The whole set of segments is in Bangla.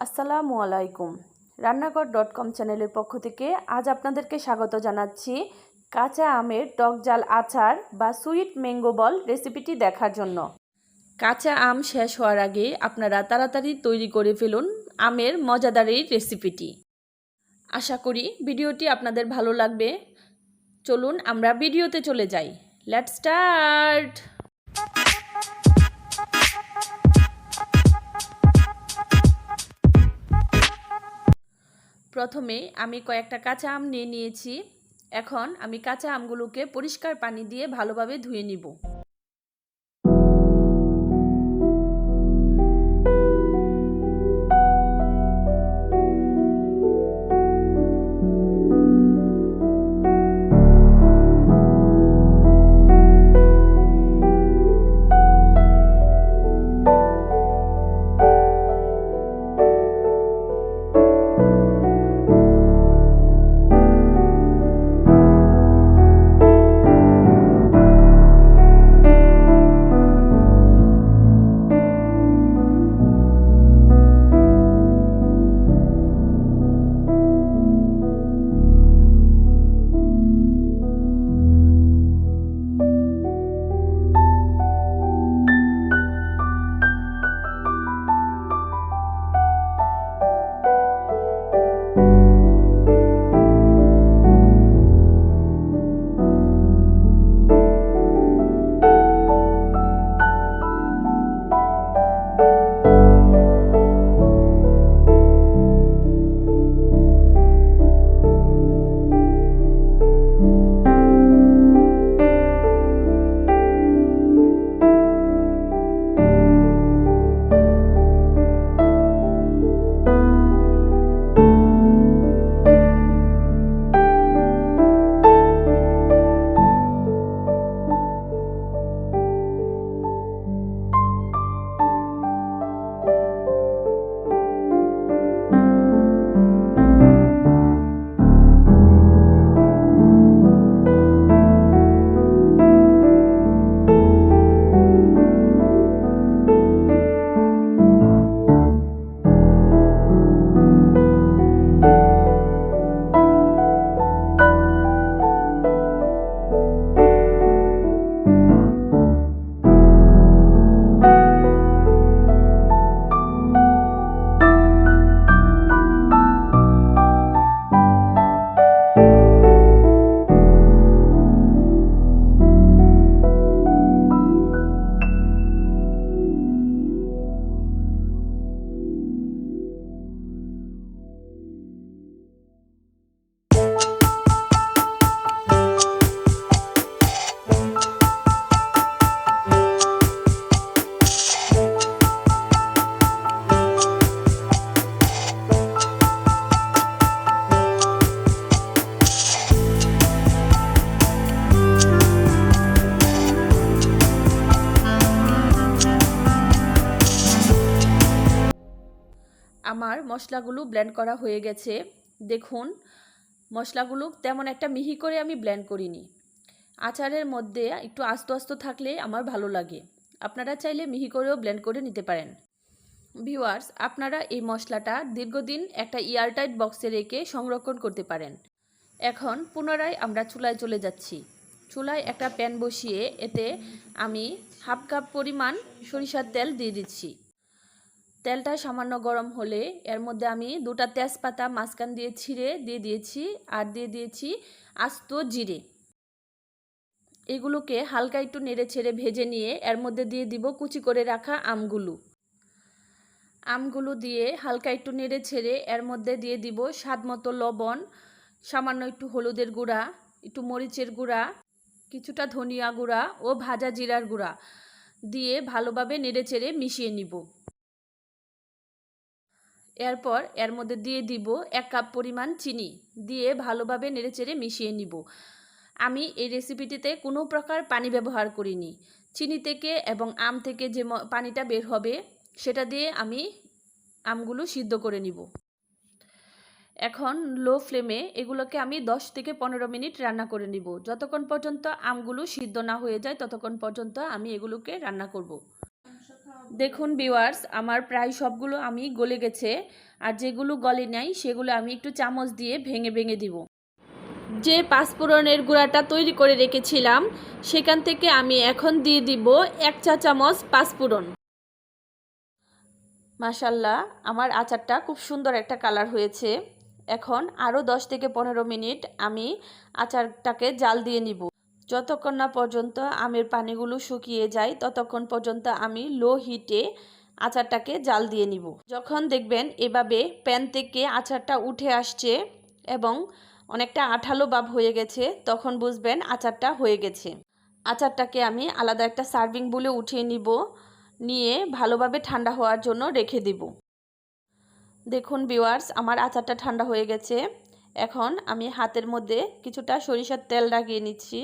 আসসালামু আলাইকুম। ঘর.কম চ্যানেলের পক্ষ থেকে আজ আপনাদেরকে স্বাগত জানাচ্ছি কাঁচা আমের টক ঝাল আচার বা সুইট ম্যাঙ্গো বল রেসিপিটি দেখার জন্য। কাঁচা আম শেষ হওয়ার আগে আপনারা তাড়াতাড়ি তৈরি করে ফেলুন আমের মজাদার এই রেসিপিটি। আশা করি ভিডিওটি আপনাদের ভালো লাগবে। চলুন আমরা ভিডিওতে চলে যাই। Let's start. প্রথমে আমি কয়েকটা কাঁচা আম নিয়ে নিয়েছি। এখন আমি কাঁচা আমগুলোকে পরিষ্কার পানি দিয়ে ভালোভাবে ধুয়ে নিব। আমার মশলাগুলো ব্লেন্ড করা হয়ে গেছে। দেখুন, মশলাগুলো তেমন একটা মিহি করে আমি ব্লেন্ড করিনি। আচারের মধ্যে একটু আস্ত আস্ত থাকলে আমার ভালো লাগে। আপনারা চাইলে মিহি করেও ব্লেন্ড করে নিতে পারেন। ভিউয়ার্স, আপনারা এই মশলাটা দীর্ঘদিন একটা এয়ারটাইট বক্সে রেখে সংরক্ষণ করতে পারেন। এখন পুনরায় আমরা চুলায় চলে যাচ্ছি। চুলায় একটা প্যান বসিয়ে এতে আমি হাফ কাপ পরিমাণ সরিষার তেল দিয়ে দিচ্ছি। তেলটা সামান্য গরম হলে এর মধ্যে আমি দুটা তেজপাতা মাঝখান দিয়ে ছিঁড়ে দিয়ে দিয়েছি আর দিয়ে দিয়েছি আস্ত জিরে। এগুলোকে হালকা একটু নেড়ে ছেড়ে ভেজে নিয়ে এর মধ্যে দিয়ে দিব কুচি করে রাখা আমগুলো দিয়ে হালকা একটু নেড়ে ছেড়ে এর মধ্যে দিয়ে দিব স্বাদ মতো লবণ, সামান্য একটু হলুদের গুঁড়া, একটু মরিচের গুঁড়া, কিছুটা ধনিয়া গুঁড়া ও ভাজা জিরার গুঁড়া দিয়ে ভালোভাবে নেড়ে ছেড়ে মিশিয়ে নিব। এরপর এর মধ্যে দিয়ে দিব 1 কাপ পরিমাণ চিনি দিয়ে ভালোভাবে নেড়েচেড়ে মিশিয়ে নিব। আমি এই রেসিপিটিতে কোনো প্রকার পানি ব্যবহার করিনি। চিনি থেকে এবং আম থেকে যে পানিটা বের হবে সেটা দিয়ে আমি আমগুলো সিদ্ধ করে নিব। এখন লো ফ্লেমে এগুলোকে আমি 10 থেকে 15 মিনিট রান্না করে নিব। যতক্ষণ পর্যন্ত আমগুলো সিদ্ধ না হয়ে যায় ততক্ষণ পর্যন্ত আমি এগুলোকে রান্না করব। দেখুন ভিউয়ার্স, আমার প্রায় সবগুলো আমি গলে গেছে, আর যেগুলো গলে নাই সেগুলো আমি একটু চামচ দিয়ে ভেঙে ভেঙে দিব। যে পাঁচফোড়নের গুঁড়াটা তৈরি করে রেখেছিলাম সেখান থেকে আমি এখন দিয়ে দিব 1 চা চামচ পাঁচফোড়ন। মাশাল্লাহ, আমার আচারটা খুব সুন্দর একটা কালার হয়েছে। এখন আরও 10 থেকে 15 মিনিট আমি আচারটাকে জাল দিয়ে নিব। যতক্ষণ না পর্যন্ত আমের পানিগুলো শুকিয়ে যায় ততক্ষণ পর্যন্ত আমি লো হিটে আচারটাকে জাল দিয়ে নিব। যখন দেখবেন এভাবে প্যান থেকে আচারটা উঠে আসছে এবং অনেকটা আঠালো ভাব হয়ে গেছে, তখন বুঝবেন আচারটা হয়ে গেছে। আচারটাকে আমি আলাদা একটা সার্ভিং বলে উঠিয়ে নিব, নিয়ে ভালোভাবে ঠান্ডা হওয়ার জন্য রেখে দিব। দেখুন ভিউয়ার্স, আমার আচারটা ঠান্ডা হয়ে গেছে। এখন আমি হাতের মধ্যে কিছুটা সরিষার তেল লাগিয়ে নিচ্ছি।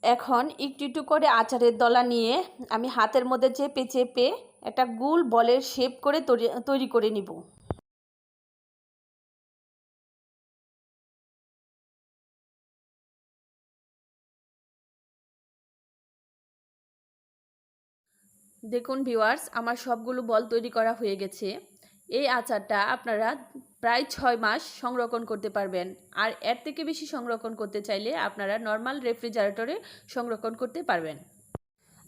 এখন একটু একটু করে আচারের দলা নিয়ে আমি হাতের মধ্যে চেপে চেপে একটা গোল বলের শেপ করে তৈরি করে নিব। দেখুন ভিউয়ার্স, আমার সবগুলো বল তৈরি করা হয়ে গেছে। এই আচারটা আপনারা প্রায় 6 মাস সংরক্ষণ করতে পারবেন, আর এর থেকে বেশি সংরক্ষণ করতে চাইলে আপনারা নর্মাল রেফ্রিজারেটরে সংরক্ষণ করতে পারবেন।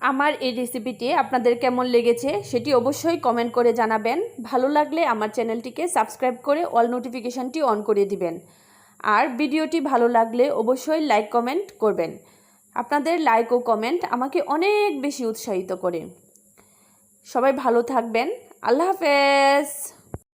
আমার এই রেসিপিটি আপনাদের কেমন লেগেছে সেটি অবশ্যই কমেন্ট করে জানাবেন। ভালো লাগলে আমার চ্যানেলটিকে সাবস্ক্রাইব করে অল নোটিফিকেশানটি অন করে দিবেন। আর ভিডিওটি ভালো লাগলে অবশ্যই লাইক কমেন্ট করবেন। আপনাদের লাইক ও কমেন্ট আমাকে অনেক বেশি উৎসাহিত করে। সবাই ভালো থাকবেন। আল্লাহ হাফেজ।